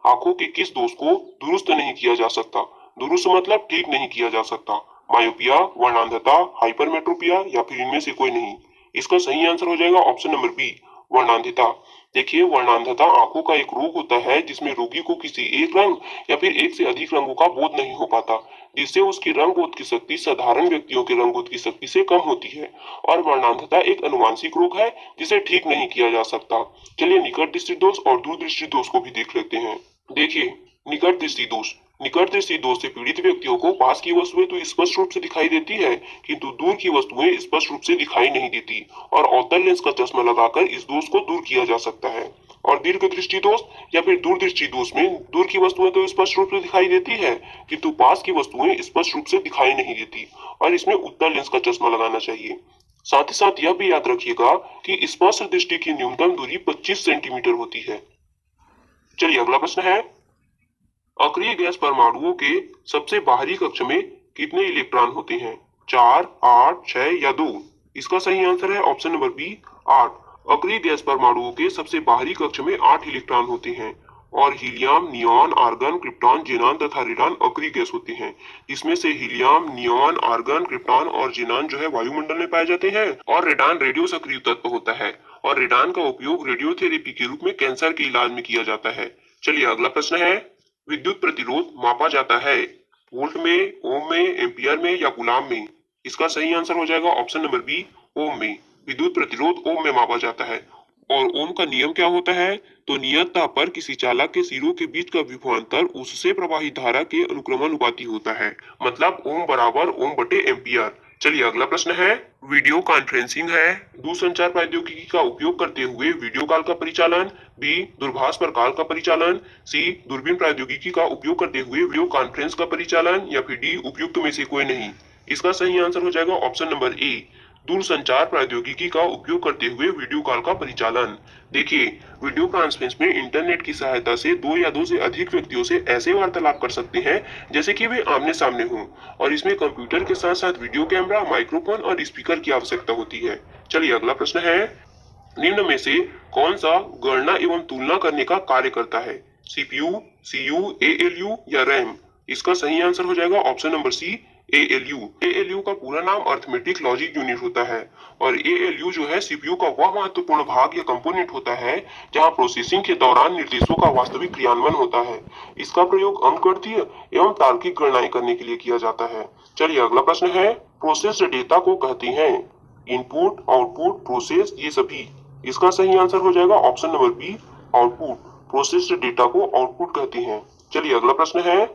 आंखों के किस दोष को दुरुस्त नहीं किया जा सकता? दुरुस्त मतलब ठीक नहीं किया जा सकता। मायोपिया, वर्णांधता, हाइपरमेट्रोपिया या फिर इनमें से कोई नहीं। इसका सही आंसर हो जाएगा ऑप्शन नंबर बी, वर्णांधता। देखिए, वर्णांधता आंखों का एक रोग होता है जिसमें रोगी को किसी एक रंग या फिर एक से अधिक रंगों का बोध नहीं हो पाता, जिससे उसकी रंग बोध की शक्ति साधारण व्यक्तियों के रंग बोध की शक्ति से कम होती है। और वर्णांधता एक अनुवांशिक रोग है जिसे ठीक नहीं किया जा सकता। चलिए निकट दृष्टि दोष और दूर दृष्टि दोष को भी देख लेते हैं। देखिए, निकट दृष्टि दोष। निकट दृष्टि दोष से पीड़ित व्यक्तियों को पास की वस्तुएं तो स्पष्ट रूप से दिखाई देती है, किंतु दूर की वस्तुएं स्पष्ट रूप से दिखाई नहीं देती, और अवतल लेंस का चश्मा लगाकर इस दोष को दूर किया जा सकता है। और दीर्घ दृष्टि दोष या फिर दूर दृष्टि दोष में दूर की वस्तुएं तो स्पष्ट रूप से दिखाई देती है, किंतु पास की वस्तुएं स्पष्ट रूप से दिखाई नहीं देती, और इसमें उत्तल लेंस का चश्मा लगाना चाहिए। साथ ही साथ यह भी याद रखिएगा कि स्पष्ट दृष्टि की न्यूनतम दूरी 25 सेंटीमीटर होती है। चलिए अगला प्रश्न है, अक्रिय गैस परमाणुओं के सबसे बाहरी कक्ष में कितने इलेक्ट्रॉन होते हैं? 4, 8, 6 या 2? इसका सही आंसर है ऑप्शन नंबर बी, 8। अक्रिय गैस परमाणुओं के सबसे बाहरी कक्ष में 8 इलेक्ट्रॉन होते हैं। और helium, neon, argon, krypton, xenon तथा रेडॉन अक्रिय गैस होते हैं। इसमें से हीलियम, नियॉन, आर्गन, क्रिप्टॉन और जेनॉन जो है वायुमंडल में पाए जाते हैं, और रेडॉन रेडियो सक्रिय तत्व होता है, और रेडॉन का उपयोग रेडियोथेरेपी के रूप में कैंसर के इलाज में किया जाता है। चलिए अगला प्रश्न है, विद्युत प्रतिरोध मापा जाता है वोल्ट में, ओम में, एम्पियर में या गुलाम में? इसका सही आंसर हो जाएगा ऑप्शन नंबर बी, ओम में। विद्युत प्रतिरोध ओम में मापा जाता है। और ओम का नियम क्या होता है? तो नियत ताप पर किसी चालक के सिरों के बीच का विभवांतर उससे प्रवाहित धारा के अनुक्रमानुपाती होता है। मतलब ओम बराबर ओम बटे एम्पियर। चलिए अगला प्रश्न है, वीडियो कॉन्फ्रेंसिंग है, दूरसंचार प्रौद्योगिकी का उपयोग करते हुए वीडियो कॉल का परिचालन, बी दूरभाष पर कॉल का परिचालन, सी दूरबीन प्रौद्योगिकी का उपयोग करते हुए वीडियो कॉन्फ्रेंस का परिचालन, या फिर डी उपयुक्त में से कोई नहीं। इसका सही आंसर हो जाएगा ऑप्शन नंबर ए, दूरसंचार प्रौद्योगिकी का उपयोग करते हुए वीडियो कॉल का परिचालन। देखिए, वीडियो कॉन्फ्रेंस में इंटरनेट की सहायता से दो या दो से अधिक व्यक्तियों से ऐसे वार्तालाप कर सकते हैं जैसे कि वे आमने सामने हों, और इसमें कंप्यूटर के साथ साथ वीडियो कैमरा, माइक्रोफोन और स्पीकर की आवश्यकता होती है। चलिए अगला प्रश्न है, निम्न में से कौन सा गणना एवं तुलना करने का कार्य करता है? सीपीयू, सीयू, एएलयू या रैम? इसका सही आंसर हो जाएगा option number C, ALU. ALU का पूरा नाम अर्थमेटिक लॉजिक यूनिट होता है, और एएलयू जो है सीपीयू का वह महत्वपूर्ण भाग या कंपोनेंट होता है जहां प्रोसेसिंग के दौरान निर्देशों का वास्तविक क्रियान्वयन होता है। इसका प्रयोग अंकगणितीय एवं तार्किक गणनाएं करने के लिए किया जाता है। चलिए अगला प्रश्न है, प्रोसेस्ड डेटा को कहते हैं इनपुट, आउटपुट, प्रोसेस, ये सभी? इसका सही आंसर हो जाएगा option number B, output. Processed data को आउटपुट कहते हैं। चलिए अगला प्रश्न है,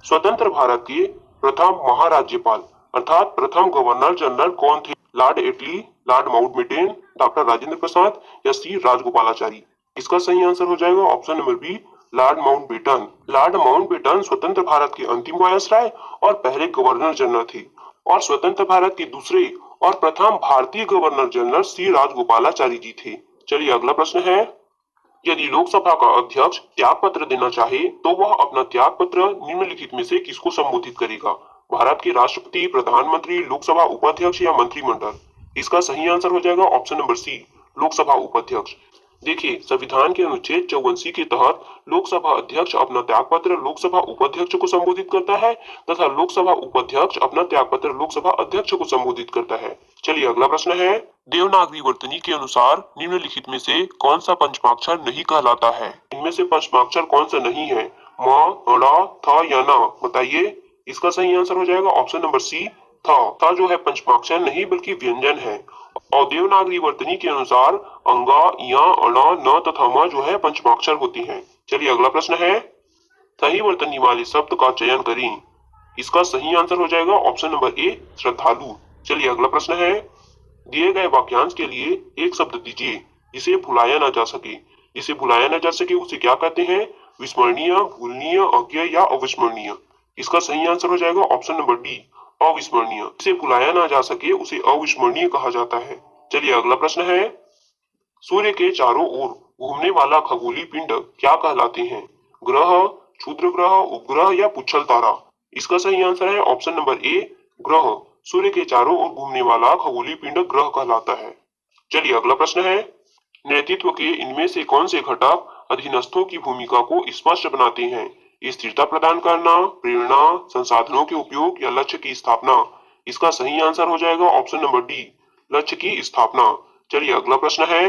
स्वतंत्र भारत के प्रथम महाराज्यपाल अर्थात प्रथम गवर्नर जनरल कौन थे? Lord Attlee, Lord Mountbatten, doctor Rajendra Prasad या सी राजगोपालाचारी? इसका सही आंसर हो जाएगा option number B, Lord Mountbatten. Lord Mountbatten स्वतंत्र भारत के अंतिम वायसराय और पहले गवर्नर जनरल थे, और स्वतंत्र भारत के दूसरे और प्रथम भारतीय गवर्नर जनरल सी राजगोपालाचारी जी थे। चलिए अगला प्रश्न है, यदि लोकसभा का अध्यक्ष त्याग पत्र देना चाहे तो वह अपना त्याग पत्र निम्नलिखित में से किसको संबोधित करेगा? भारत के राष्ट्रपति, प्रधानमंत्री, लोकसभा उपाध्यक्ष या मंत्रिमंडल? इसका सही आंसर हो जाएगा ऑप्शन नंबर सी, लोकसभा उपाध्यक्ष। देखिए, संविधान के अनुच्छेद 54 के तहत लोकसभा अध्यक्ष अपना त्यागपत्र लोकसभा उपाध्यक्ष को संबोधित करता है, तथा लोकसभा उपाध्यक्ष अपना त्यागपत्र लोकसभा अध्यक्ष को संबोधित करता है। चलिए अगला प्रश्न है, देवनागरी वर्तनी के अनुसार निम्नलिखित में से कौन सा पंचमाक्षर नहीं कहलाता है? इनमें से पंचमाक्षर कौन सा नहीं है? म, अड़ा, था या ना? बताइए। इसका सही आंसर हो जाएगा ऑप्शन नंबर सी, था जो है पंचमाक्षर नहीं बल्कि व्यंजन है। और देवनागरी वर्तनी के अनुसार अंगा, या, अणा, न तथा म जो है पंचमाक्षर होती हैं। चलिए अगला प्रश्न है, सही वर्तनी वाले शब्द का चयन करें। इसका सही आंसर हो जाएगा ऑप्शन नंबर ए, श्रद्धालु। चलिए अगला प्रश्न है, दिए गए वाक्यांश के लिए एक शब्द दीजिए जिसे भुलाया ना जा सके। जिसे भुलाया ना जा सके उसे क्या कहते हैं? विस्मरणीय, भूलनीय, अज्ञेय या अविस्मरणीय? इसका सही आंसर हो जाएगा ऑप्शन नंबर डी, अविस्मरणीय। जिसे भुलाया ना जा सके उसे अविस्मरणीय कहा जाता है। चलिए अगला प्रश्न है, सूर्य के चारों ओर घूमने वाला खगोलीय पिंड क्या कहलाते हैं? ग्रह, क्षुद्र ग्रह, उपग्रह या पुच्छल तारा? इसका सही आंसर है ऑप्शन नंबर ए, ग्रह। सूर्य के चारों ओर घूमने वाला खगोलीय पिंड ग्रह कहलाता है। चलिए अगला प्रश्न है, नेतृत्व के इनमें से कौन से घटक अधीनस्थों की भूमिका को स्पष्ट बनाते हैं। स्थिरता प्रदान करना, प्रेरणा, संसाधनों के उपयोग या लक्ष्य की स्थापना। इसका सही आंसर हो जाएगा ऑप्शन नंबर डी, लक्ष्य की स्थापना। चलिए अगला प्रश्न है,